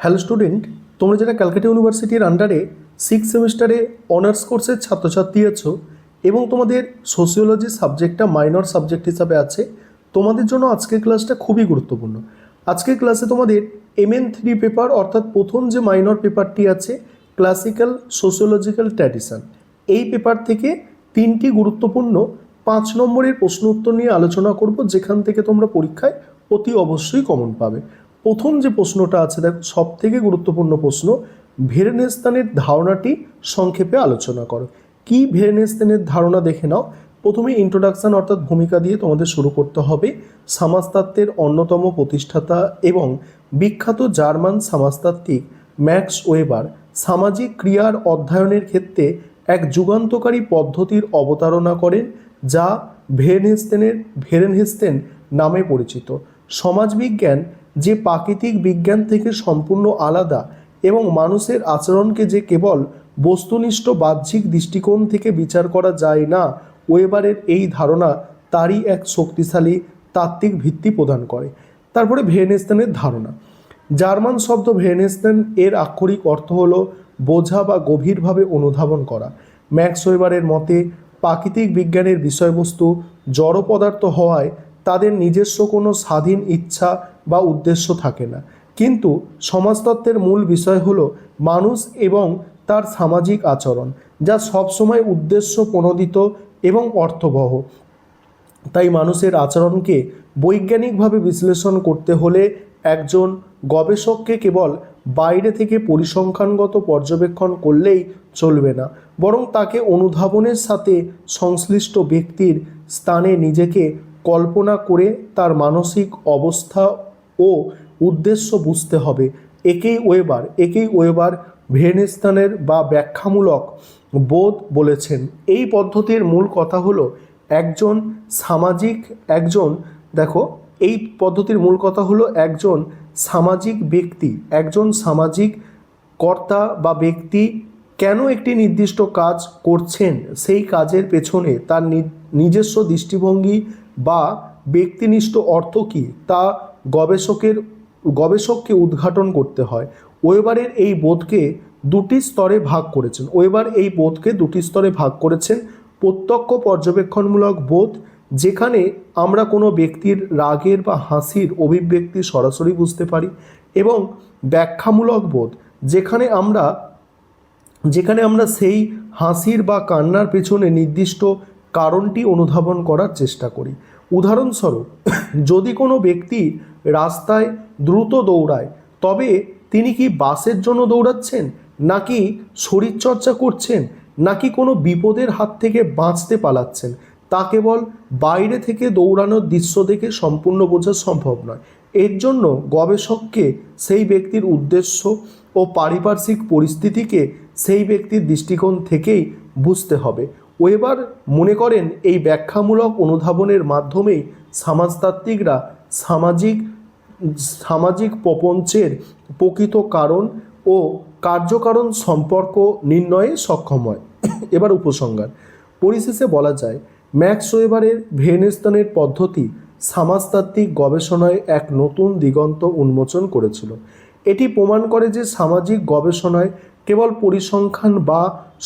Hello student, তোমরা যারা ক্যালকাটা ইউনিভার্সিটির আন্ডারে 6 সেমিস্টারে অনার্স কোর্সের ছাত্রছাত্রী আছো এবং তোমাদের সোশিওলজি সাবজেক্টটা মাইনর সাবজেক্ট হিসাবে আছে, তোমাদের জন্য আজকের ক্লাসটা খুবই গুরুত্বপূর্ণ। আজকের ক্লাসে তোমাদের MN3 পেপার অর্থাৎ প্রথম যে মাইনর পেপারটি আছে ক্লাসিক্যাল সোশিওলজিক্যাল ট্র্যাডিশন, এই পেপার থেকে 3টি গুরুত্বপূর্ণ 5 নম্বরের প্রশ্ন উত্তর নিয়ে আলোচনা করব, যেখান থেকে তোমরা পরীক্ষায় অতি অবশ্যই কমন পাবে। প্রথম যে প্রশ্নটা আছে, দেখো সব থেকে গুরুত্বপূর্ণ প্রশ্ন, ভেরেনেস্তানের ধারণাটি সংক্ষেপে আলোচনা করো। কি ভেরেনেস্তানের ধারণা দেখে নাও। প্রথমে ইন্ট্রোডাকশন অর্থাৎ ভূমিকা দিয়ে তোমাদের শুরু করতে হবে। সমাজতত্ত্বের অন্যতম প্রতিষ্ঠাতা এবং বিখ্যাত জার্মান সমাজতাত্ত্বিক ম্যাক্স ওয়েবার সামাজিক ক্রিয়ার অধ্যয়নের ক্ষেত্রে এক যুগান্তকারী পদ্ধতির অবতারণা করেন, যা ভেরেনহেস্তেন নামে পরিচিত। সমাজবিজ্ঞান যে প্রাকৃতিক বিজ্ঞান থেকে সম্পূর্ণ আলাদা এবং মানুষের আচরণকে যে কেবল বস্তুনিষ্ঠ বাহ্যিক দৃষ্টিকোণ থেকে বিচার করা যায় না, ওয়েবারের এই ধারণা তারই এক শক্তিশালী তাত্ত্বিক ভিত্তি প্রদান করে। তারপরে ভেরেনেস্তানের ধারণা। জার্মান শব্দ ভেরেনেস্তান এর আক্ষরিক অর্থ হলো বোঝা বা গভীরভাবে অনুধাবন করা। ম্যাক্স ওয়েবারের মতে প্রাকৃতিক বিজ্ঞানের বিষয়বস্তু জড় পদার্থ হওয়ায় তাদের নিজস্ব কোনো স্বাধীন ইচ্ছা বা উদ্দেশ্য থাকে না, কিন্তু সমাজতত্ত্বের মূল বিষয় হলো মানুষ এবং তার সামাজিক আচরণ, যা সবসময় উদ্দেশ্য প্রণোদিত এবং অর্থবহ। তাই মানুষের আচরণকে বৈজ্ঞানিকভাবে বিশ্লেষণ করতে হলে একজন গবেষককে কেবল বাইরে থেকে পরিসংখ্যানগত পর্যবেক্ষণ করলেই চলবে না, বরং তাকে অনুধাবনের সাথে সংশ্লিষ্ট ব্যক্তির স্থানে নিজেকে কল্পনা করে তার মানসিক অবস্থা ও উদ্দেশ্য বুঝতে হবে। একেই ওয়েবার ভেরেনেস্তানের বা ব্যাখ্যামূলক বোধ বলেছেন। এই পদ্ধতির মূল কথা হলো একজন সামাজিক ব্যক্তি, একজন সামাজিক কর্তা বা ব্যক্তি কেন একটি নির্দিষ্ট কাজ করছেন, সেই কাজের পেছনে তার নিজস্ব দৃষ্টিভঙ্গি বা ব্যক্তিনিষ্ঠ অর্থ কী, তা গবেষককে উদ্ঘাটন করতে হয়। ওয়েবার এই বোধকে দুটি স্তরে ভাগ করেছেন। প্রত্যক্ষ পর্যবেক্ষণমূলক বোধ, যেখানে আমরা কোনো ব্যক্তির রাগের বা হাসির অভিব্যক্তি সরাসরি বুঝতে পারি, এবং ব্যাখ্যামূলক বোধ, যেখানে আমরা সেই হাসির বা কান্নার পেছনে নির্দিষ্ট কারণটি অনুধাবন করার চেষ্টা করি। উদাহরণস্বরূপ, যদি কোনো ব্যক্তি রাস্তায় দ্রুত দৌড়ায়, তবে তিনি কি বাসের জন্য দৌড়াচ্ছেন, নাকি শরীরচর্চা করছেন, নাকি কোনো বিপদের হাত থেকে বাঁচতে পালাচ্ছেন, তা কেবল বাইরে থেকে দৌড়ানোর দৃশ্য দেখে সম্পূর্ণ বোঝা সম্ভব নয়। এর জন্য গবেষককে সেই ব্যক্তির উদ্দেশ্য ও পারিপার্শ্বিক পরিস্থিতিকে সেই ব্যক্তির দৃষ্টিকোণ থেকেই বুঝতে হবে। ওয়েবার মনে করেন এই ব্যাখ্যামূলক অনুধাবনের মাধ্যমেই সমাজতাত্ত্বিকরা সামাজিক প্রপঞ্চের প্রকৃত কারণ ও কার্যকারণ সম্পর্ক নির্ণয়ে সক্ষম হয়। এবার উপসংহার। পরিশেষে বলা যায়, ম্যাক্স ওয়েবারের ভেরেনেস্তানের পদ্ধতি সমাজতাত্ত্বিক গবেষণায় এক নতুন দিগন্ত উন্মোচন করেছিল। এটি প্রমাণ করে যে সামাজিক গবেষণায় কেবল পরিসংখ্যান বা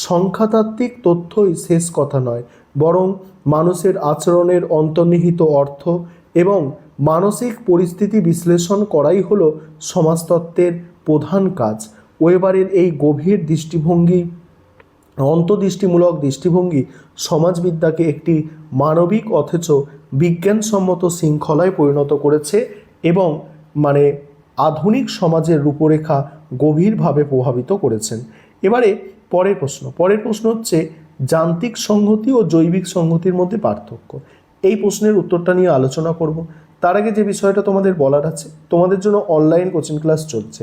সংখ্যাতাত্ত্বিক তথ্যই শেষ কথা নয়, বরং মানুষের আচরণের অন্তর্নিহিত অর্থ এবং মানসিক পরিস্থিতি বিশ্লেষণ করাই হলো সমাজতত্ত্বের প্রধান কাজ। ওয়েবারের এই গভীর অন্তর্দৃষ্টিমূলক দৃষ্টিভঙ্গি সমাজবিদ্যাকে একটি মানবিক অথচ বিজ্ঞানসম্মত শৃঙ্খলায় পরিণত করেছে এবং আধুনিক সমাজের রূপরেখা গভীরভাবে প্রভাবিত করেছেন। এবারে পরের প্রশ্ন হচ্ছে যান্ত্রিক সংহতি ও জৈবিক সংহতির মধ্যে পার্থক্য। এই প্রশ্নের উত্তরটা নিয়ে আলোচনা করব। তার আগে যে বিষয়টা তোমাদের বলার আছে, তোমাদের জন্য অনলাইন কোচিং ক্লাস চলছে।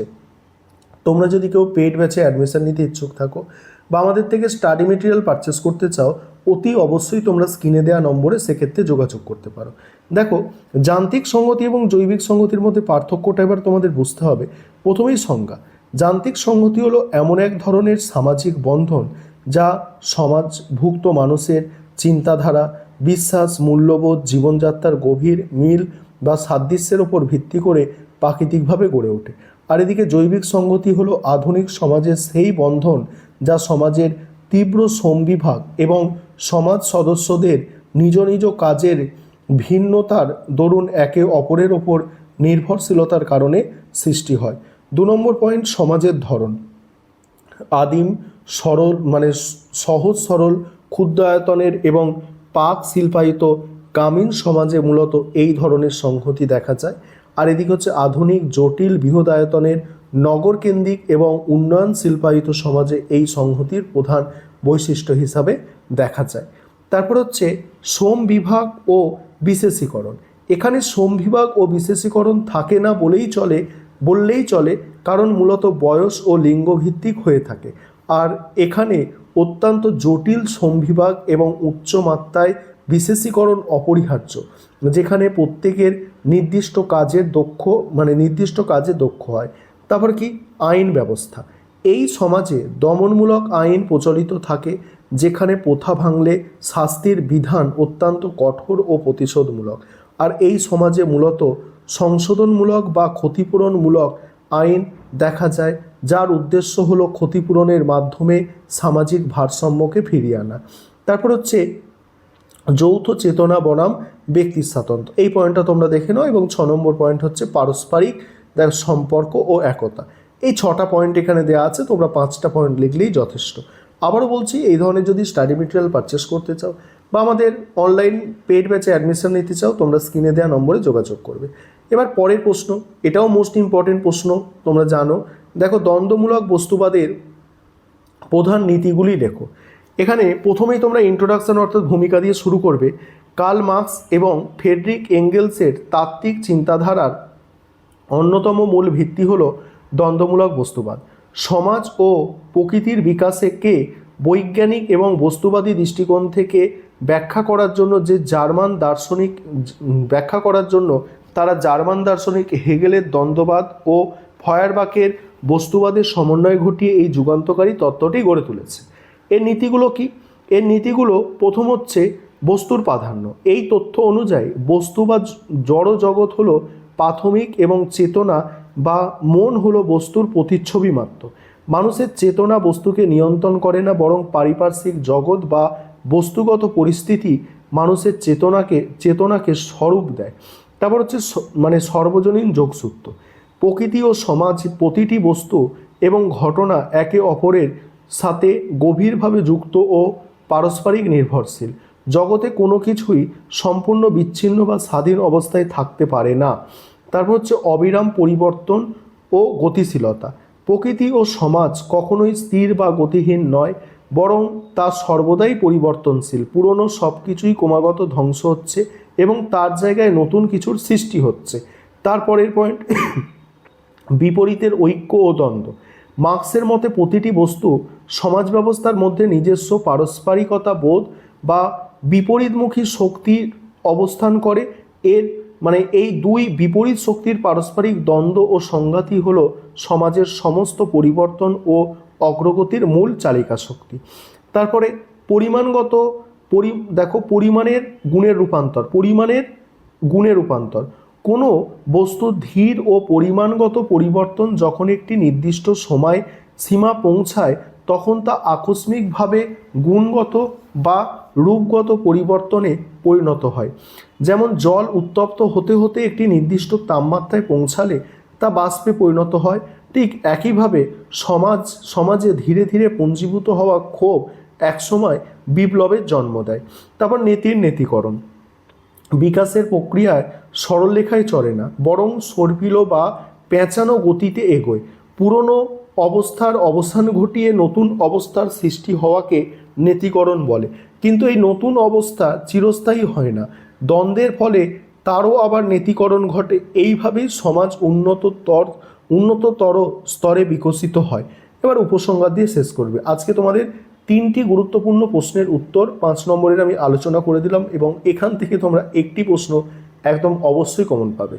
তোমরা যদি কেউ পেড ব্যাচে অ্যাডমিশন নিতে ইচ্ছুক থাকো বা আমাদের থেকে স্টাডি মেটেরিয়াল পারচেস করতে চাও, অতি অবশ্যই তোমরা স্ক্রিনে দেওয়া নম্বরে সেক্ষেত্রে যোগাযোগ করতে পারো। দেখো, যান্ত্রিক সংহতি এবং জৈবিক সংহতির মধ্যে পার্থক্যটা এবার তোমাদের বুঝতে হবে। প্রথমেই সংজ্ঞা। যান্ত্রিক সংহতি হলো এমন এক ধরনের সামাজিক বন্ধন যা সমাজভুক্ত মানুষের চিন্তাধারা, বিশ্বাস, মূল্যবোধ, জীবনযাত্রার গভীর মিল বা সাদৃশ্যের ওপর ভিত্তি করে প্রাকৃতিকভাবে গড়ে ওঠে। আর এদিকে জৈবিক সংহতি হলো আধুনিক সমাজের সেই বন্ধন যা সমাজের তীব্র শ্রমবিভাগ এবং সমাজ সদস্যদের নিজ নিজ কাজের ভিন্নতার দরুন একে অপরের ওপর নির্ভরশীলতার কারণে সৃষ্টি হয়। 2 নম্বর পয়েন্ট, সমাজের ধরন। আদিম সরল সহজ সরল ক্ষুদ্র আয়তনের এবং পাক শিল্পায়িত গ্রামীণ সমাজে মূলত এই ধরনের সংহতি দেখা যায়। আর এদিকে হচ্ছে আধুনিক জটিল বৃহৎ আয়তনের নগর কেন্দ্রিক এবং উন্নয়ন শিল্পায়িত সমাজে এই সংহতির প্রধান বৈশিষ্ট্য হিসাবে দেখা যায়। তারপর হচ্ছে শ্রম বিভাগ ও বিশেষীকরণ। এখানে শ্রম বিভাগ ও বিশেষীকরণ থাকে না বললেই চলে, কারণ মূলত বয়স ও লিঙ্গভিত্তিক হয়ে থাকে। আর এখানে অত্যন্ত জটিল শ্রম বিভাগ এবং উচ্চ মাত্রায় বিশেষীকরণ অপরিহার্য, যেখানে প্রত্যেকের নির্দিষ্ট কাজে দক্ষ হয়। তারপর কি, আইন ব্যবস্থা। এই সমাজে দমনমূলক আইন প্রচলিত থাকে, যেখানে প্রথা ভাঙলে শাস্তির বিধান অত্যন্ত কঠোর ও প্রতিশোধমূলক। আর এই সমাজে মূলত সংশোধনমূলক বা ক্ষতিপূরণমূলক আইন দেখা যায়, যার উদ্দেশ্য হলো ক্ষতিপূরণের মাধ্যমে সামাজিক ভারসাম্যকে ফিরিয়ে আনা। তারপর হচ্ছে যৌথ চেতনা বনাম ব্যক্তির স্বাতন্ত্র্য। এই পয়েন্টটা তোমরা দেখে নাও। এবং 6 নম্বর পয়েন্ট হচ্ছে পারস্পরিক সম্পর্ক ও একতা। এই 6টা পয়েন্ট এখানে দেওয়া আছে, তোমরা 5টা পয়েন্ট লিখলেই যথেষ্ট। আবারও বলছি, এই ধরনের যদি স্টাডি মেটেরিয়াল পারচেস করতে চাও বা আমাদের অনলাইন পেড ব্যাচে অ্যাডমিশন নিতে চাও, তোমরা স্ক্রিনে দেওয়া নম্বরে যোগাযোগ করবে। এবার পরের প্রশ্ন, এটাও মোস্ট ইম্পর্টেন্ট প্রশ্ন, তোমরা জানো। দেখো, দ্বন্দ্বমূলক বস্তুবাদের প্রধান নীতিগুলি লেখো। এখানে প্রথমেই তোমরা ইন্ট্রোডাকশন অর্থাৎ ভূমিকা দিয়ে শুরু করবে। কার্ল মার্কস এবং ফ্রেডরিক এঙ্গেলসের তাত্ত্বিক চিন্তাধারার অন্যতম মূল ভিত্তি হলো দ্বন্দ্বমূলক বস্তুবাদ। সমাজ ও প্রকৃতির বিকাশকে বৈজ্ঞানিক এবং বস্তুবাদী দৃষ্টিকোণ থেকে ব্যাখ্যা করার জন্য তারা জার্মান দার্শনিক হেগেলের দ্বন্দ্ববাদ ও ফয়ারবাখের বস্তুবাদের সমন্বয় ঘটিয়ে এই যুগান্তকারী তত্ত্বটি গড়ে তুলেছে। এর নীতিগুলো কি? এর নীতিগুলো প্রথম হচ্ছে বস্তুর প্রাধান্য। এই তথ্য অনুযায়ী বস্তু বা জড় জগৎ হলো প্রাথমিক এবং চেতনা বা মন হলো বস্তুর প্রতিচ্ছবি মাত্র। মানুষের চেতনা বস্তুকে নিয়ন্ত্রণ করে না, বরং পারিপার্শ্বিক জগৎ বা বস্তুগত পরিস্থিতি মানুষের চেতনাকে স্বরূপ দেয়। তারপর হচ্ছে সর্বজনীন যোগসূত্র। প্রকৃতি ও সমাজ, প্রতিটি বস্তু এবং ঘটনা একে অপরের সাথে গভীরভাবে যুক্ত ও পারস্পরিক নির্ভরশীল। জগতে কোনো কিছুই সম্পূর্ণ বিচ্ছিন্ন বা স্বাধীন অবস্থায় থাকতে পারে না। তারপর হচ্ছে অবিরাম পরিবর্তন ও গতিশীলতা। প্রকৃতি ও সমাজ কখনোই স্থির বা গতিহীন নয়, বরং তা সর্বদাই পরিবর্তনশীল। পুরনো সব কিছুই ক্রমাগত ধ্বংস হচ্ছে এবং তার জায়গায় নতুন কিছুর সৃষ্টি হচ্ছে। তারপরের পয়েন্ট, বিপরীতের ঐক্য ও দ্বন্দ্ব। মার্কসের মতে প্রতিটি বস্তু সমাজ ব্যবস্থার মধ্যে নিজস্ব পারস্পরিকতা বোধ বা বিপরীতমুখী শক্তির অবস্থান করে। এই দুই বিপরীত শক্তির পারস্পরিক দ্বন্দ্ব ও সংঘাতই হল সমাজের সমস্ত পরিবর্তন ও অগ্রগতির মূল চালিকা শক্তি। তারপরে পরিমাণের গুণের রূপান্তর। কোনো বস্তুর ধীর ও পরিমাণগত পরিবর্তন যখন একটি নির্দিষ্ট সময় সীমা পৌঁছায়, তখন তা আকস্মিকভাবে গুণগত বা রূপগত পরিবর্তনে পরিণত হয়। যেমন জল উত্তপ্ত হতে হতে একটি নির্দিষ্ট তাপমাত্রায় পৌঁছালে তা বাষ্পে পরিণত হয়, ঠিক একইভাবে সমাজে ধীরে ধীরে পুঞ্জীভূত হওয়া ক্ষোভ একসময় বিপ্লবের জন্ম দেয়। তারপর নীতিকরণ। বিকাশের প্রক্রিয়ায় সরলরেখায় চলে না, বরং সর্পিল বা পেঁচানো গতিতে এগোয়। পুরনো অবস্থার অবসান ঘটিয়ে নতুন অবস্থার সৃষ্টি হওয়াকে নীতিকরণ বলে। কিন্তু এই নতুন অবস্থা চিরস্থায়ী হয় না, দ্বন্দ্বের ফলে তারও আবার নীতিকরণ ঘটে। এইভাবেই সমাজ উন্নততর স্তরে বিকশিত হয়। এবার উপসংহার দিয়ে শেষ করবে। আজকে তোমাদের 3টি গুরুত্বপূর্ণ প্রশ্নের উত্তর 5 নম্বরের আমি আলোচনা করে দিলাম, এবং এখান থেকে তোমরা একটি প্রশ্ন একদম অবশ্যই কমন পাবে।